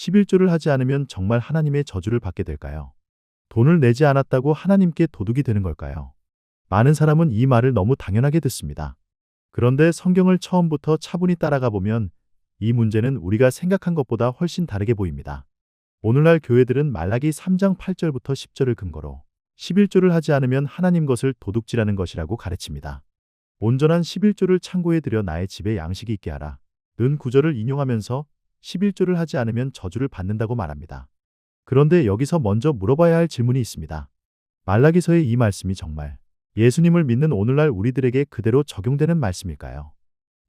11조를 하지 않으면 정말 하나님의 저주를 받게 될까요? 돈을 내지 않았다고 하나님께 도둑이 되는 걸까요? 많은 사람은 이 말을 너무 당연하게 듣습니다. 그런데 성경을 처음부터 차분히 따라가 보면 이 문제는 우리가 생각한 것보다 훨씬 다르게 보입니다. 오늘날 교회들은 말라기 3장 8절부터 10절을 근거로 11조를 하지 않으면 하나님 것을 도둑질하는 것이라고 가르칩니다. 온전한 11조를 창고에 들여 나의 집에 양식이 있게 하라. 는 구절을 인용하면서 11조를 하지 않으면 저주를 받는다고 말합니다. 그런데 여기서 먼저 물어봐야 할 질문이 있습니다. 말라기서의 이 말씀이 정말 예수님을 믿는 오늘날 우리들에게 그대로 적용되는 말씀일까요?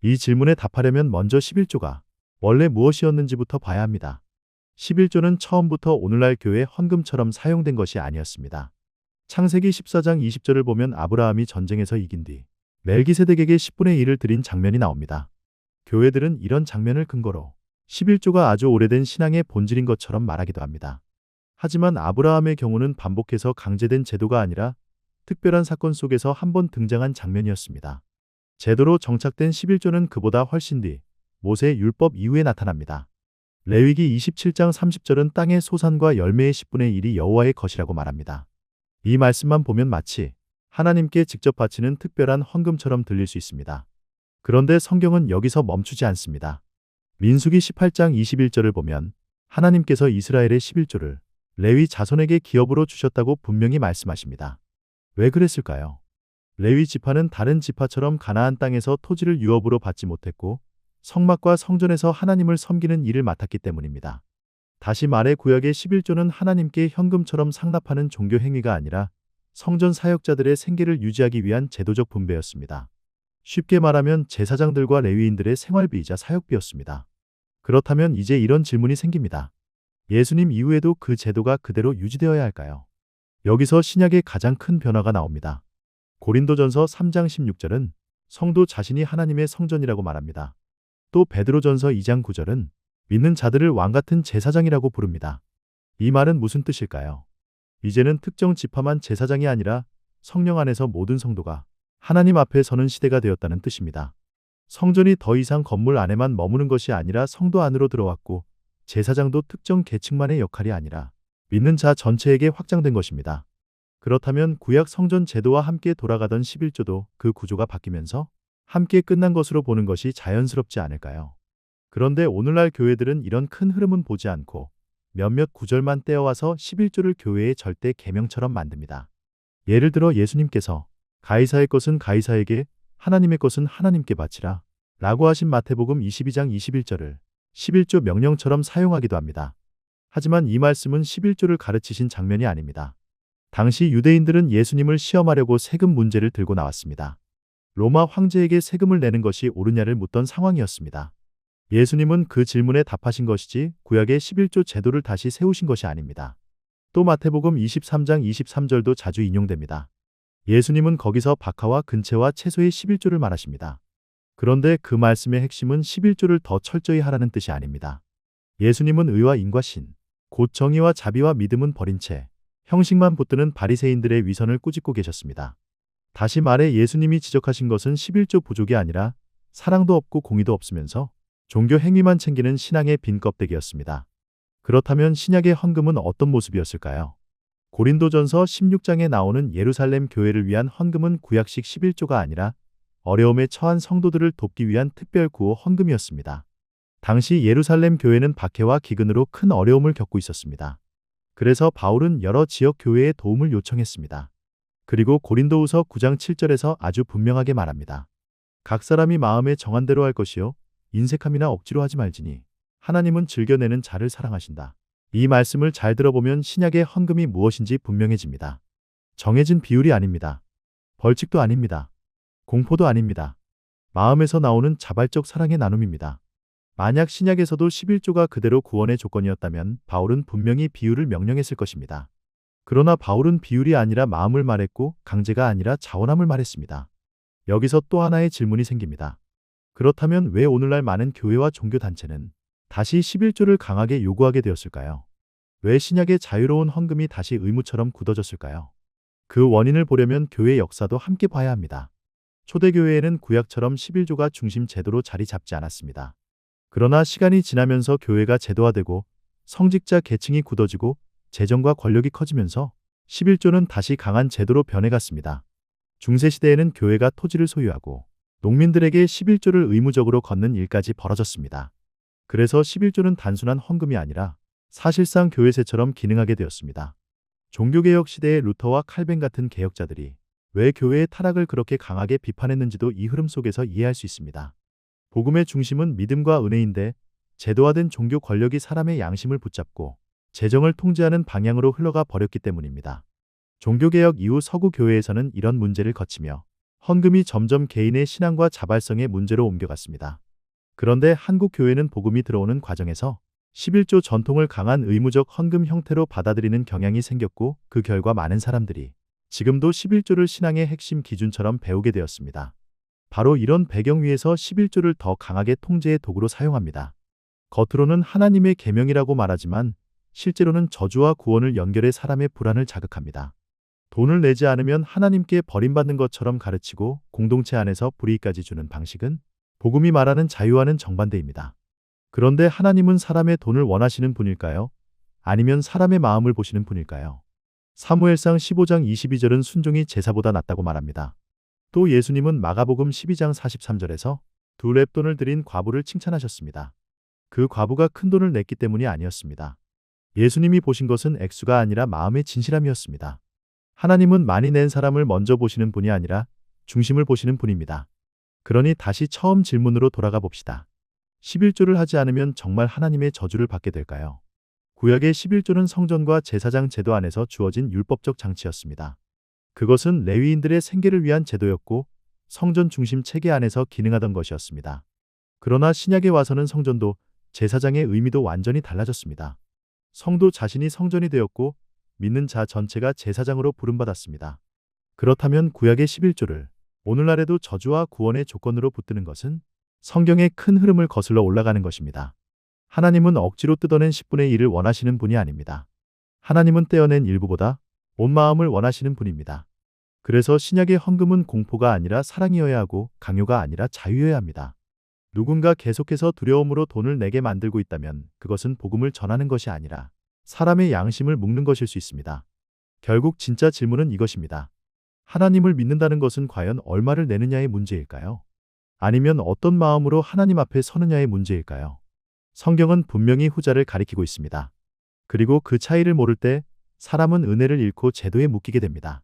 이 질문에 답하려면 먼저 11조가 원래 무엇이었는지부터 봐야 합니다. 11조는 처음부터 오늘날 교회 헌금처럼 사용된 것이 아니었습니다. 창세기 14장 20절을 보면 아브라함이 전쟁에서 이긴 뒤 멜기세덱에게 10분의 1을 드린 장면이 나옵니다. 교회들은 이런 장면을 근거로 11조가 아주 오래된 신앙의 본질인 것처럼 말하기도 합니다. 하지만 아브라함의 경우는 반복해서 강제된 제도가 아니라 특별한 사건 속에서 한 번 등장한 장면이었습니다. 제도로 정착된 11조는 그보다 훨씬 뒤 모세 율법 이후에 나타납니다. 레위기 27장 30절은 땅의 소산과 열매의 10분의 1이 여호와의 것이라고 말합니다. 이 말씀만 보면 마치 하나님께 직접 바치는 특별한 헌금처럼 들릴 수 있습니다. 그런데 성경은 여기서 멈추지 않습니다. 민수기 18장 21절을 보면 하나님께서 이스라엘의 11조를 레위 자손에게 기업으로 주셨다고 분명히 말씀하십니다. 왜 그랬을까요? 레위 지파는 다른 지파처럼 가나안 땅에서 토지를 유업으로 받지 못했고 성막과 성전에서 하나님을 섬기는 일을 맡았기 때문입니다. 다시 말해 구약의 11조는 하나님께 현금처럼 상납하는 종교 행위가 아니라 성전 사역자들의 생계를 유지하기 위한 제도적 분배였습니다. 쉽게 말하면 제사장들과 레위인들의 생활비이자 사역비였습니다. 그렇다면 이제 이런 질문이 생깁니다. 예수님 이후에도 그 제도가 그대로 유지되어야 할까요? 여기서 신약의 가장 큰 변화가 나옵니다. 고린도전서 3장 16절은 성도 자신이 하나님의 성전이라고 말합니다. 또 베드로전서 2장 9절은 믿는 자들을 왕같은 제사장이라고 부릅니다. 이 말은 무슨 뜻일까요? 이제는 특정 지파만 제사장이 아니라 성령 안에서 모든 성도가 하나님 앞에 서는 시대가 되었다는 뜻입니다. 성전이 더 이상 건물 안에만 머무는 것이 아니라 성도 안으로 들어왔고 제사장도 특정 계층만의 역할이 아니라 믿는 자 전체에게 확장된 것입니다. 그렇다면 구약 성전 제도와 함께 돌아가던 11조도 그 구조가 바뀌면서 함께 끝난 것으로 보는 것이 자연스럽지 않을까요? 그런데 오늘날 교회들은 이런 큰 흐름은 보지 않고 몇몇 구절만 떼어와서 11조를 교회의 절대 계명처럼 만듭니다. 예를 들어 예수님께서 가이사의 것은 가이사에게 하나님의 것은 하나님께 바치라 라고 하신 마태복음 22장 21절을 11조 명령처럼 사용하기도 합니다. 하지만 이 말씀은 11조를 가르치신 장면이 아닙니다. 당시 유대인들은 예수님을 시험하려고 세금 문제를 들고 나왔습니다. 로마 황제에게 세금을 내는 것이 옳으냐를 묻던 상황이었습니다. 예수님은 그 질문에 답하신 것이지 구약의 11조 제도를 다시 세우신 것이 아닙니다. 또 마태복음 23장 23절도 자주 인용됩니다. 예수님은 거기서 박하와 근채와 채소의 11조를 말하십니다. 그런데 그 말씀의 핵심은 11조를 더 철저히 하라는 뜻이 아닙니다. 예수님은 의와 인과 신, 곧 정의와 자비와 믿음은 버린 채 형식만 붙드는 바리새인들의 위선을 꾸짖고 계셨습니다. 다시 말해 예수님이 지적하신 것은 11조 부족이 아니라 사랑도 없고 공의도 없으면서 종교 행위만 챙기는 신앙의 빈 껍데기였습니다. 그렇다면 신약의 헌금은 어떤 모습이었을까요? 고린도전서 16장에 나오는 예루살렘 교회를 위한 헌금은 구약식 11조가 아니라 어려움에 처한 성도들을 돕기 위한 특별 구호 헌금이었습니다. 당시 예루살렘 교회는 박해와 기근으로 큰 어려움을 겪고 있었습니다. 그래서 바울은 여러 지역 교회에 도움을 요청했습니다. 그리고 고린도후서 9장 7절에서 아주 분명하게 말합니다. 각 사람이 마음에 정한 대로 할 것이요 인색함이나 억지로 하지 말지니 하나님은 즐겨내는 자를 사랑하신다. 이 말씀을 잘 들어보면 신약의 헌금이 무엇인지 분명해집니다. 정해진 비율이 아닙니다. 벌칙도 아닙니다. 공포도 아닙니다. 마음에서 나오는 자발적 사랑의 나눔입니다. 만약 신약에서도 11조가 그대로 구원의 조건이었다면 바울은 분명히 비율을 명령했을 것입니다. 그러나 바울은 비율이 아니라 마음을 말했고 강제가 아니라 자원함을 말했습니다. 여기서 또 하나의 질문이 생깁니다. 그렇다면 왜 오늘날 많은 교회와 종교단체는 다시 11조를 강하게 요구하게 되었을까요? 왜 신약의 자유로운 헌금이 다시 의무처럼 굳어졌을까요? 그 원인을 보려면 교회 역사도 함께 봐야 합니다. 초대교회에는 구약처럼 11조가 중심 제도로 자리 잡지 않았습니다. 그러나 시간이 지나면서 교회가 제도화되고 성직자 계층이 굳어지고 재정과 권력이 커지면서 11조는 다시 강한 제도로 변해갔습니다. 중세시대에는 교회가 토지를 소유하고 농민들에게 11조를 의무적으로 걷는 일까지 벌어졌습니다. 그래서 11조는 단순한 헌금이 아니라 사실상 교회세처럼 기능하게 되었습니다. 종교개혁 시대의 루터와 칼뱅 같은 개혁자들이 왜 교회의 타락을 그렇게 강하게 비판했는지도 이 흐름 속에서 이해할 수 있습니다. 복음의 중심은 믿음과 은혜인데 제도화된 종교 권력이 사람의 양심을 붙잡고 재정을 통제하는 방향으로 흘러가 버렸기 때문입니다. 종교개혁 이후 서구 교회에서는 이런 문제를 거치며 헌금이 점점 개인의 신앙과 자발성의 문제로 옮겨갔습니다. 그런데 한국 교회는 복음이 들어오는 과정에서 11조 전통을 강한 의무적 헌금 형태로 받아들이는 경향이 생겼고 그 결과 많은 사람들이 지금도 11조를 신앙의 핵심 기준처럼 배우게 되었습니다. 바로 이런 배경 위에서 11조를 더 강하게 통제의 도구로 사용합니다. 겉으로는 하나님의 계명이라고 말하지만 실제로는 저주와 구원을 연결해 사람의 불안을 자극합니다. 돈을 내지 않으면 하나님께 버림받는 것처럼 가르치고 공동체 안에서 불이익까지 주는 방식은 복음이 말하는 자유와는 정반대입니다. 그런데 하나님은 사람의 돈을 원하시는 분일까요? 아니면 사람의 마음을 보시는 분일까요? 사무엘상 15장 22절은 순종이 제사보다 낫다고 말합니다. 또 예수님은 마가복음 12장 43절에서 두 렙돈을 드린 과부를 칭찬하셨습니다. 그 과부가 큰 돈을 냈기 때문이 아니었습니다. 예수님이 보신 것은 액수가 아니라 마음의 진실함이었습니다. 하나님은 많이 낸 사람을 먼저 보시는 분이 아니라 중심을 보시는 분입니다. 그러니 다시 처음 질문으로 돌아가 봅시다. 11조를 하지 않으면 정말 하나님의 저주를 받게 될까요? 구약의 11조는 성전과 제사장 제도 안에서 주어진 율법적 장치였습니다. 그것은 레위인들의 생계를 위한 제도였고 성전 중심 체계 안에서 기능하던 것이었습니다. 그러나 신약에 와서는 성전도 제사장의 의미도 완전히 달라졌습니다. 성도 자신이 성전이 되었고 믿는 자 전체가 제사장으로 부름받았습니다. 그렇다면 구약의 11조를 오늘날에도 저주와 구원의 조건으로 붙드는 것은 성경의 큰 흐름을 거슬러 올라가는 것입니다. 하나님은 억지로 뜯어낸 10분의 1을 원하시는 분이 아닙니다. 하나님은 떼어낸 일부보다 온 마음을 원하시는 분입니다. 그래서 신약의 헌금은 공포가 아니라 사랑이어야 하고 강요가 아니라 자유여야 합니다. 누군가 계속해서 두려움으로 돈을 내게 만들고 있다면 그것은 복음을 전하는 것이 아니라 사람의 양심을 묶는 것일 수 있습니다. 결국 진짜 질문은 이것입니다. 하나님을 믿는다는 것은 과연 얼마를 내느냐의 문제일까요? 아니면 어떤 마음으로 하나님 앞에 서느냐의 문제일까요? 성경은 분명히 후자를 가리키고 있습니다. 그리고 그 차이를 모를 때 사람은 은혜를 잃고 제도에 묶이게 됩니다.